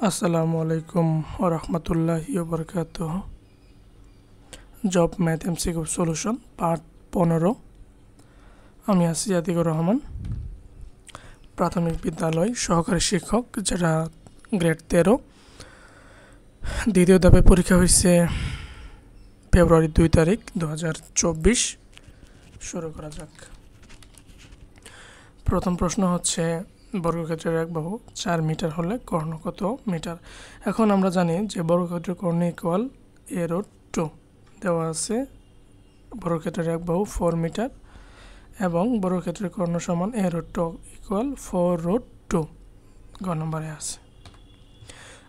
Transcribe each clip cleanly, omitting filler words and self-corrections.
আসসালামু আলাইকুম ওয়া রাহমাতুল্লাহি ওয়া বারাকাতুহু। Job math MCQ solution part 15। আমি আছি আতিকুর রহমান, প্রাথমিক বিদ্যালয় সহকারী শিক্ষক, যেটা গ্রেড 13। দ্বিতীয় ধাপে পরীক্ষা হয়েছে ফেব্রুয়ারি 2 তারিখ 2024। শুরু করা যাক। প্রথম প্রশ্ন হচ্ছে, বর্গক্ষেত্রের এক বাহু 4 মিটার হলে কর্ণ কত মিটার? এখন আমরা জানি যে বর্গক্ষেত্রের কর্ণ ইকুয়াল a√2 দেওয়া আছে। বর্গক্ষেত্রের এক বাহু 4 মিটার এবং বর্গক্ষেত্রের কর্ণ সমান a√2 ইকুয়াল 4√2 গ নম্বরে আছে।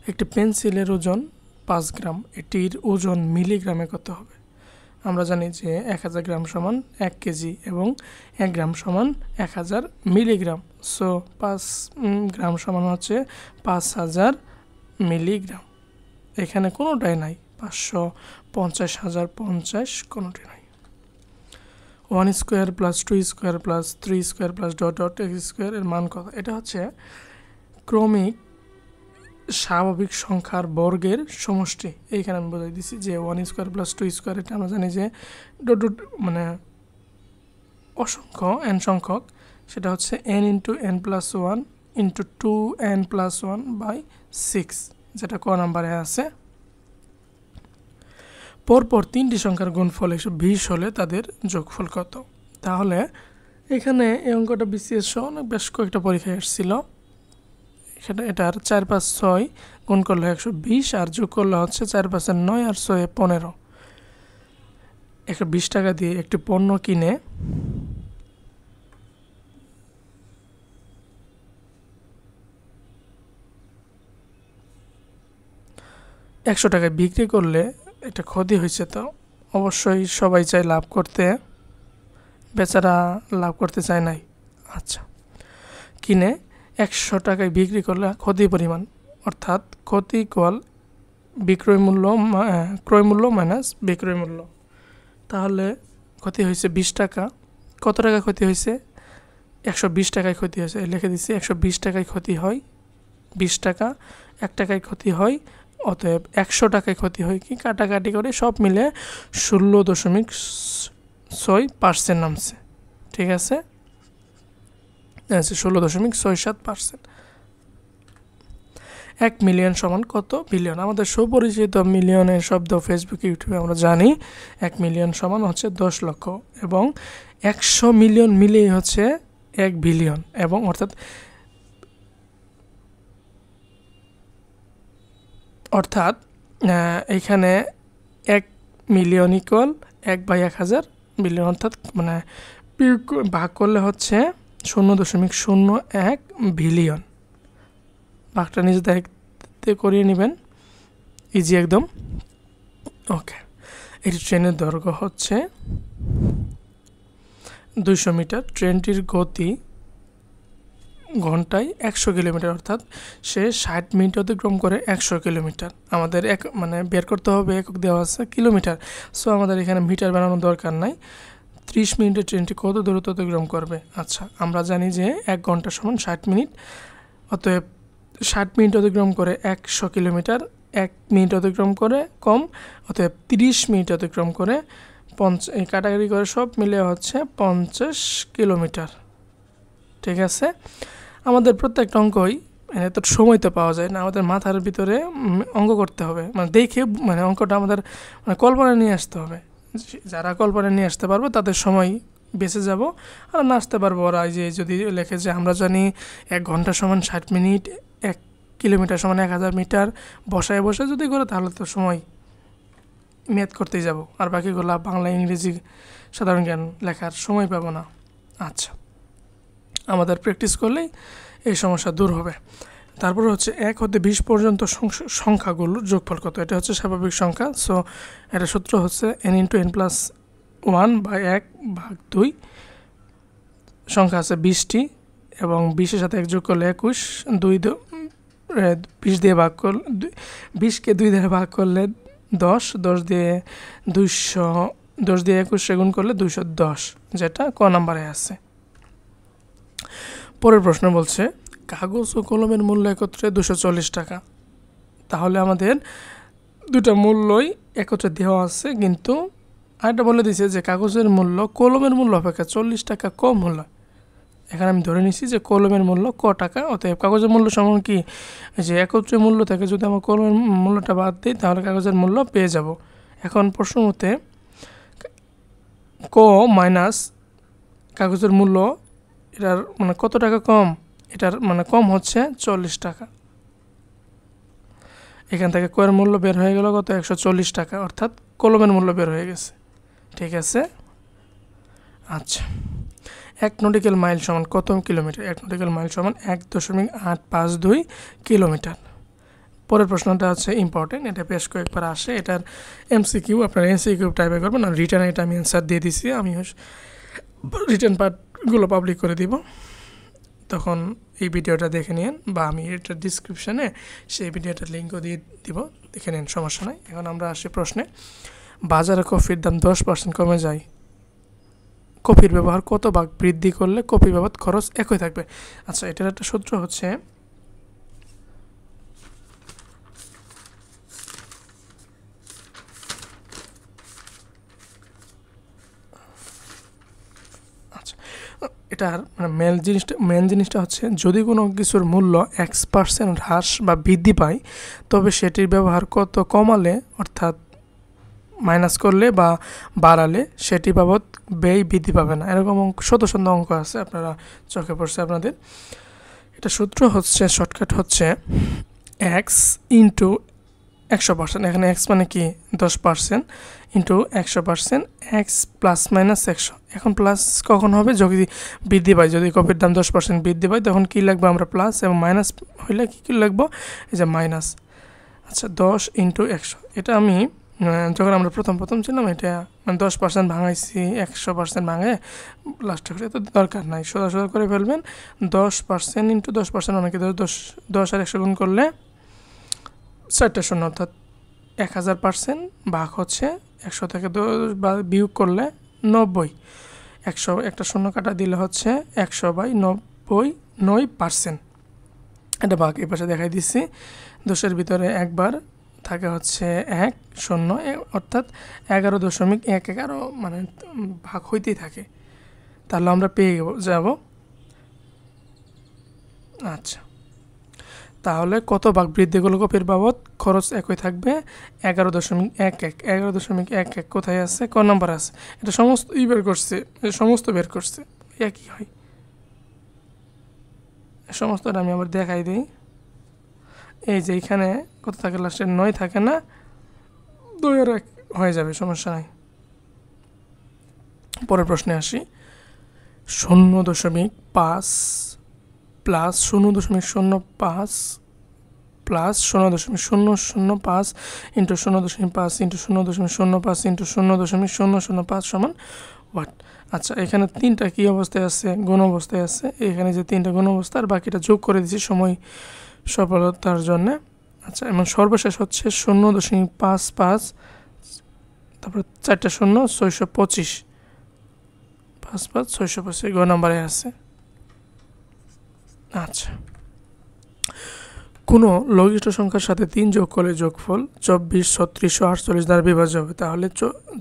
একটি পেন্সিলের ওজন 5 গ্রাম, এটির ওজন মিলিগ্রামে কত হবে? আমরা জানি যে 1000 গ্রাম সমান 1 কেজি এবং 1 গ্রাম সমান 1000 মিলিগ্রাম। সো 5 গ্রাম সমান হচ্ছে 5000 মিলিগ্রাম। এখানে কোনোটাই নাই, 500, 50,000, 50 কোনোটাই নাই। 1 square plus 2 square plus 3 square plus dot dot x square এর মান কত? এটা হচ্ছে ক্রমিক স্বাভাবিক সংখ্যার বর্গের সমষ্টি। এইখানে আমি বোঝাই দিচ্ছি যে 1 স্কোয়ার প্লাস 2 স্কোয়ার, এটা আমরা জানি যে ডট ডট মানে অসংখ্য n সংখ্যক, সেটা হচ্ছে n into n plus 1 into 2n plus 1 by 6, যেটা ক নাম্বারে আছে। পরপর 3টি সংখ্যার গুণফল 120 হলে তাদের যোগফল কত? তাহলে এখানে এই অঙ্কটা বিসিএস সহ বেশ কয়েকটা পরীক্ষায় এসেছিল। এটার 4, 5, 6 গুণ করলে 120 আর যোগ করলে হচ্ছে 4, 5, 9 আর 6, 15। 120 টাকা দিয়ে একটি পণ্য কিনে 100 টাকায় বিক্রি করলে এটা ক্ষতি হয়েছে। তো অবশ্যই সবাই চায় লাভ করতে, বেচারা লাভ করতে চায় নাই। আচ্ছা, কিনে 100 টাকায় বিক্রি করলে ক্ষতির পরিমাণ, অর্থাৎ ক্ষতি ইকুয়াল ক্রয় মূল্য মাইনাস বিক্রয় মূল্য। তাহলে ক্ষতি হয়েছে 20 টাকা। কত টাকা ক্ষতি হয়েছে? 120 টাকায় ক্ষতি হয়েছে। লিখে দিচ্ছি 120 টাকায় ক্ষতি হয় 20 টাকা, 1 টাকায় ক্ষতি হয়, অতএব 100 টাকায় ক্ষতি হয় কি কাটাকাটি করে সব মিলে 16.6% নামছে। ঠিক আছে, 16.67%। 1 মিলিয়ন সমান কত বিলিয়ন? আমাদের সুপরিচিত মিলিয়নের শব্দ ফেসবুক, ইউটিউবে আমরা জানি 1 মিলিয়ন সমান হচ্ছে 10 লক্ষ এবং 100 মিলিয়ন মিলিয়ে হচ্ছে 1 বিলিয়ন। এবং অর্থাৎ এখানে 1 মিলিয়ন ইকুয়াল 1/1000 বিলিয়ন, অর্থাৎ মানে ভাগ করলে হচ্ছে 0.01 বিলিয়ন। ভাগটা নিজে দায়িত্বে করিয়ে নেবেন, ইজি একদম। ওকে, এটি ট্রেনের দৈর্ঘ্য হচ্ছে 200 মিটার। ট্রেনটির গতি ঘন্টায় 100 কিলোমিটার, অর্থাৎ সে 60 মিনিট অতিক্রম করে 100 কিলোমিটার। আমাদের বের করতে হবে, একক দেওয়া আছে কিলোমিটার। সো আমাদের এখানে মিটার বানানোর দরকার নাই। 30 মিনিটে ট্রেনটি কত দূরত্ব অতিক্রম করবে? আচ্ছা, আমরা জানি যে 1 ঘন্টা সমান 60 মিনিট, অতএব 60 মিনিট অতিক্রম করে 100 কিলোমিটার, 1 মিনিট অতিক্রম করে কম, অতএব 30 মিনিট অতিক্রম করে এই কাটাকাটি করে সব মিলে হচ্ছে 50 কিলোমিটার। ঠিক আছে, আমাদের প্রত্যেকটা অঙ্কই এত সময় তো পাওয়া যায় না, আমাদের মাথার ভিতরে অঙ্ক করতে হবে, দেখে অঙ্কটা আমাদের কল্পনায় নিয়ে আসতে হবে। যারা কল্পনায় নিয়ে আসতে পারবো তাদের সময় বেঁচে যাব, আর না আসতে পারবো ওরা যদি লেখে যে আমরা জানি 1 ঘন্টা সমান 60 মিনিট, 1 কিলোমিটার সমান 1000 মিটার, বসায় যদি করে তাহলে তো সময় ম্যাথ করতেই যাব, আর বাকিগুলো বাংলা ইংরেজি সাধারণ জ্ঞান লেখার সময় পাবো না। আচ্ছা, আমাদের প্র্যাকটিস করলেই এই সমস্যা দূর হবে। তারপর হচ্ছে 1 হতে 20 পর্যন্ত সংখ্যাগুলোর যোগফল কত? এটা হচ্ছে স্বাভাবিক সংখ্যা। সো এটা সূত্র হচ্ছে n × n + 1/1/2। সংখ্যা আছে 20টি এবং 20-এর সাথে 1 যোগ করলে 21, 20 দিয়ে ভাগ করলে 20কে 2 দিয়ে ভাগ করলে 10, 10 দিয়ে 21 গুণ করলে 210, যেটা ক নাম্বারে আছে। পরের প্রশ্ন বলছে, কাগজ ও কলমের মূল্য একত্রে 240 টাকা। তাহলে আমাদের দুটা মূল্যই একত্রে দেওয়া আছে, কিন্তু আরেকটা বলে দিয়েছে যে কাগজের মূল্য কলমের মূল্য অপেক্ষা 40 টাকা কম হলো। এখানে আমি ধরে নিচ্ছি যে কলমের মূল্য ক টাকা, অতএব কাগজের মূল্য সমান কি, যে একত্রে মূল্য থেকে যদি আমরা কলমের মূল্যটা বাদ দিই তাহলে কাগজের মূল্য পেয়ে যাব। এখন প্রশ্ন মতে ক মাইনাস কাগজের মূল্য, এটার মানে কত টাকা কম, এটার মানে কম হচ্ছে 40 টাকা। এখান থেকে কয়ের মূল্য বের হয়ে গেল কত, 140 টাকা, অর্থাৎ কলমের মূল্য বের হয়ে গেছে। ঠিক আছে, আচ্ছা। 1 নটিক্যাল মাইল সমান কত কিলোমিটার? 1 নটিক্যাল মাইল সমান 1.852 কিলোমিটার। পরের প্রশ্নটা আছে ইম্পর্টেন্ট, এটা বেশ কয়েকবার আসে, এটার এমসিকিউ আপনারা এমসিকিউ টাইপে করবেন, আর রিটার্ন এটা আমি অ্যান্সার দিয়ে দিছি। আমি রিটার্ন পার্টগুলো পাবলিক করে দিব, তখন এই ভিডিওটা দেখে নিন, বা আমি এটার ডিসক্রিপশানে সেই ভিডিওটার লিঙ্কও দিয়ে দিব, দেখে নিন, সমস্যা নাই। এখন আমরা আসি প্রশ্নে। বাজারে কফির দাম 10% কমে যায়, কফির ব্যবহার কত ভাগ বৃদ্ধি করলে কফি বাবদ খরচ একই থাকবে? আচ্ছা, এটার একটা সূত্র হচ্ছে এটার মানে মেন জিনিসটা হচ্ছে, যদি কোনো কিছুর মূল্য X% হ্রাস বা বৃদ্ধি পায়, তবে সেটির ব্যবহার কত কমালে, অর্থাৎ মাইনাস করলে বা বাড়ালে সেটি বাবদ ব্যয় বৃদ্ধি পাবে না। এরকম শত শত অঙ্ক আছে, আপনারা চোখে পড়ছে আপনাদের। এটা সূত্র হচ্ছে, শর্টকাট হচ্ছে X ইন্টু 100%, এখানে X মানে কি 10%, ইন্টু 100%, X প্লাস মাইনাস 100। এখন প্লাস কখন হবে, যদি বৃদ্ধি পায়, যদি কপির দাম 10% বৃদ্ধি পায় তখন কী লাগবে আমরা প্লাস, এবং মাইনাস হইলে কী লাগবো, এই যে মাইনাস। আচ্ছা, 10 ইন্টু 100, এটা আমি যখন আমরা প্রথম ছিলাম, এটা মানে 10% ভাঙাইছি, 100% ভাঙে লাস্টে করে, তো দরকার নাই, সোজা করে ফেলবেন। 10% ইন্টু 10% অনেকে 10 আর 100 গুণ করলে 4টা শূন্য, অর্থাৎ 1000%, ভাগ হচ্ছে 100 থেকে 10 বা বিয়োগ করলে 90, 100 একটা শূন্য কাটা দিলে হচ্ছে 100/90, এটা ভাগ এই পাশে দেখাই দিচ্ছি। 10-এর ভিতরে একবার থাকে হচ্ছে 1 শূন্য, অর্থাৎ 11.111 মানে ভাগ হইতেই থাকে, তাহলে আমরা পেয়ে যাব। আচ্ছা, তাহলে কত ভাগ বৃদ্ধি করলে কফির বাবদ খরচ একই থাকবে? 11.11 কোথায় আছে, ক নাম্বার আছে? এটা সমস্ত বের করছে, একই হয়। সমস্তটা আমি আবার দেখাই দিই। এই যে এখানে কত থাকে, লাস্টে 9 থাকে না, 2 আর 1 হয়ে যাবে, সমস্যা নাই। পরের প্রশ্নে আসি। 0.5 plus 0.05 plus 0.005 into 0.5 into 0.05 into 0.005 সমান ওয়াট? আচ্ছা, এখানে 3টা কী অবস্থায় আছে, গুণ অবস্থায় আছে। এখানে যে 3টা গুণ অবস্থা, আর বাকিটা যোগ করে দিচ্ছি সময় সফলতার জন্য। আচ্ছা, এবং সর্বশেষ হচ্ছে 0.55, তারপর 4টা শূন্য, 625, 625 গ নাম্বারে আছে। আচ্ছা, কোনো লঘিষ্ঠ সংখ্যার সাথে 3 যোগ করলে যোগফল 24, 36 ও 48 দ্বারা বিভাজ্য হবে। তাহলে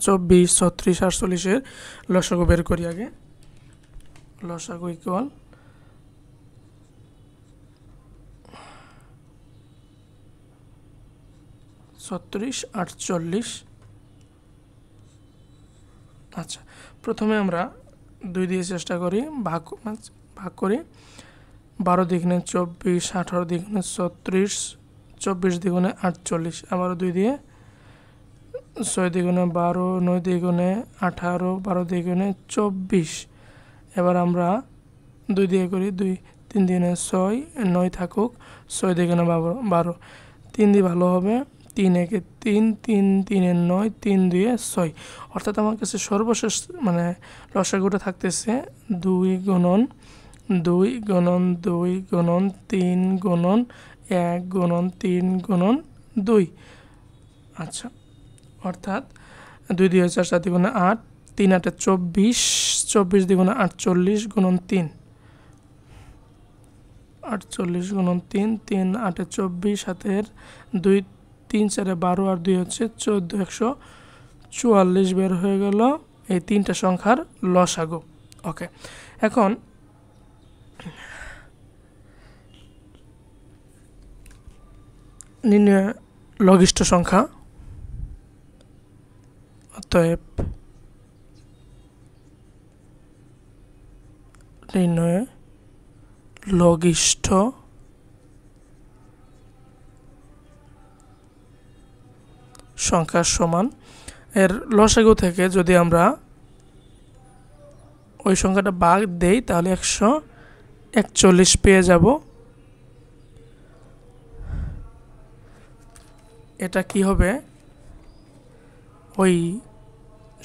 24, 36, 48-এর লসাগু বের করি আগে। লসাগু ইকুয়াল 36, 48। আচ্ছা, প্রথমে আমরা 2 দিয়ে চেষ্টা করি, ভাগ করি। 12 দ্বিগুণে 24, 18 দ্বিগুণে 36, 24 দ্বিগুণে 48, আবারও 2 দিয়ে, 6 দ্বিগুণে 12, 9 দ্বিগুণে 18, 12 দ্বিগুণে 24। এবার আমরা 2 দিয়ে করি, 3 দ্বিগুণে 6, 9 থাকুক, 6 দ্বিগুণে 12, 3 দিয়ে ভালো হবে, 3 একে 3, 3 3-এ 9, 3 2-এ 6। অর্থাৎ আমার কাছে সর্বশেষ মানে লসাগুটা থাকতেছে 2 গুণন 2 গুণন 2 গুণন 3 গুণন 1 গুণন 3 গুণন 2। আচ্ছা, অর্থাৎ 2 দিয়ে 4, 4 দ্বিগুণে 8, 3 8-এ 24, 24 দ্বিগুণে 48 গুণন 3। 48 গুণন 3, 3 8 24, হাতের 2 3 4 12 আর 2 হচ্ছে 14, 144 বের হয়ে গেল এই তিনটা সংখ্যার লসাগু। ওকে, এখন নির্ণয় লঘিষ্ঠ সংখ্যা। অতএব নির্ণয় লঘিষ্ঠ সংখ্যার সমান এর লসাগু থেকে যদি আমরা ওই সংখ্যাটা বাদ দেই তাহলে 141 পেয়ে যাব। এটা কি হবে, ওই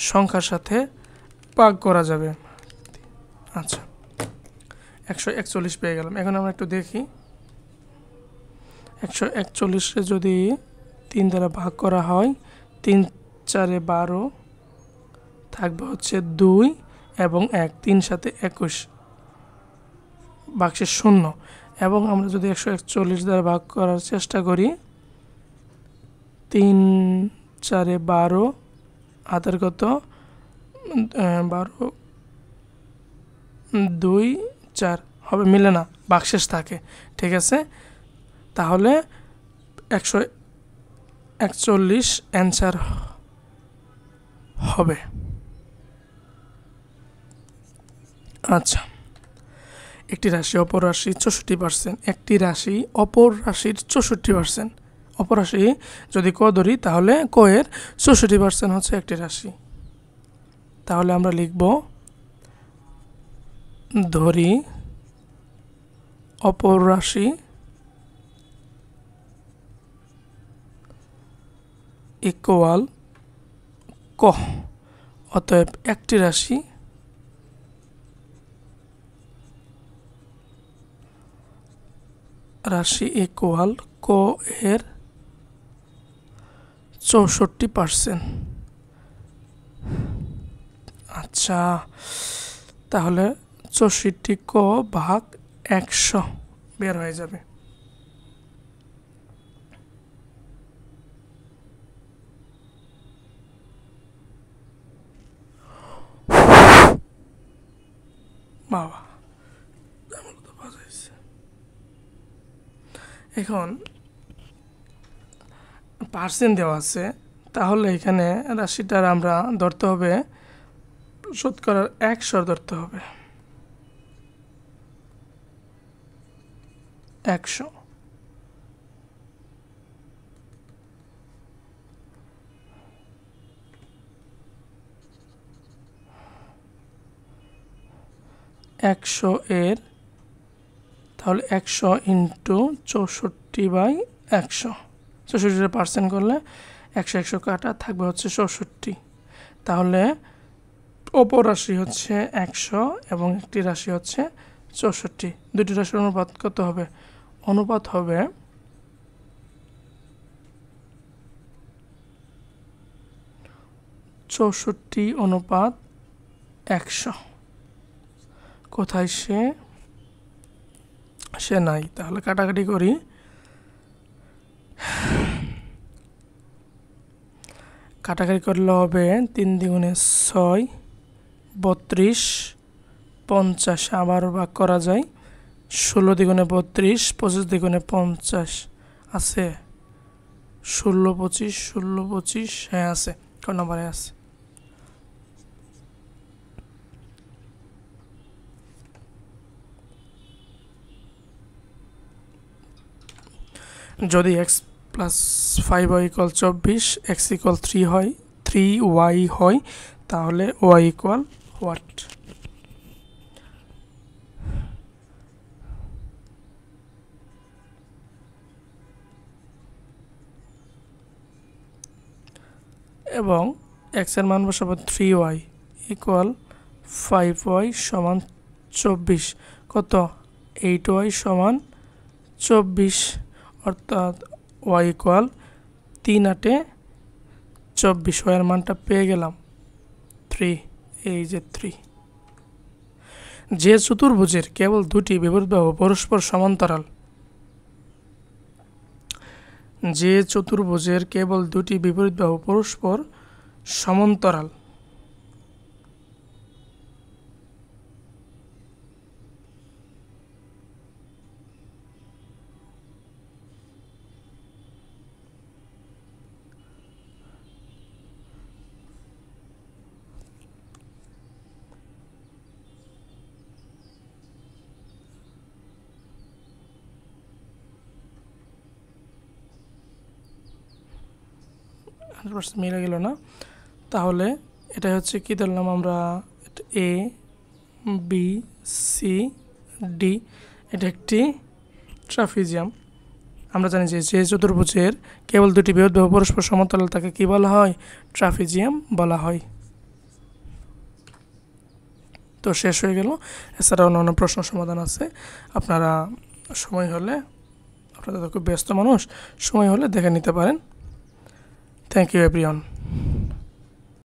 সংখ্যার সাথে ভাগ করা যাবে। আচ্ছা, 141 পেয়ে গেলাম। এখন আমরা একটু দেখি 141 যদি 3 দ্বারা ভাগ করা হয়, 3 4 12 থাকবে হচ্ছে 2 এবং 1, 3 7 21, বাক্সে 0। এবং আমরা যদি 141 দ্বারা ভাগ করার চেষ্টা করি, 3 4 12 হাতের কত 12 2 4 হবে, মিলে না, বাক্সেস থাকে। ঠিক আছে, তাহলে 141 অ্যান্সার হবে। আচ্ছা, একটি রাশি অপর রাশি 64%, একটি রাশি অপর রাশির 64%। অপর রাশি যদি ক ধরি তাহলে ক এর 64% হচ্ছে একটি রাশি। তাহলে আমরা লিখব ধরি অপর রাশি ইকুয়াল ক। অতএব একটি রাশি ইকুয়াল ক এর 64%। আচ্ছা, তাহলে 64 ক ভাগ 100 বের হয়ে যাবে। বাবা, এখন পার্সেন্ট দেওয়া আছে, তাহলে এখানে রাশিটার আমরা ধরতে হবে শতকরার 100 ধরতে হবে। 100 100 এর তাহলে 100 ইন্টু 64/100, 64% করলে 100 100 কাটা থাকবে হচ্ছে 64। তাহলে অপর রাশি হচ্ছে 100 এবং একটি রাশি হচ্ছে 64। দুটি রাশির অনুপাত কত হবে? অনুপাত হবে 64/100। কোথায় সে নাই, তাহলে কাটাকাটি করি। কাটাকাটি করলে হবে 3 দ্বিগুণে 6, 32, 50 আবার ভাগ করা যায়। 16 দ্বিগুণে 32, 25 দ্বিগুণে 50 আছে। 16 25 16 25 হ্যাঁ আছে, ক নম্বরে আছে। যদি x plus 5y equal 24, x equal 3 হয়, 3y হয়, তাহলে y ইকুয়াল হোয়াট? এবং x এর মান বসাবো 3y ইকুয়াল 5y সমান 24, কত 8y সমান 24, অর্থাৎ y ইকুয়াল 3 8 24। ওয়ের মানটা পেয়ে গেলাম 3, এই যে 3। যে চতুর্ভুজের কেবল দুটি বিপরীত বাহু পরস্পর সমান্তরাল, যে চতুর্ভুজের কেবল দুটি বিপরীত বাহু পরস্পর সমান্তরাল, মিলে গেল না, তাহলে এটা হচ্ছে কি ধরলাম আমরা, এ বি সি ডি, এটা একটি ট্রাপিজিয়াম। আমরা জানি যে যে চতুর্ভুজের কেবল দুটি বৃহৎ বাহু পরস্পর সমান্তরাল তাকে কি বলা হয়? ট্রাপিজিয়াম বলা হয়। তো শেষ হয়ে গেল। এছাড়াও অন্যান্য প্রশ্ন সমাধান আছে, আপনারা সময় হলে, আপনারা তো খুব ব্যস্ত মানুষ, সময় হলে দেখে নিতে পারেন। Thank you everyone.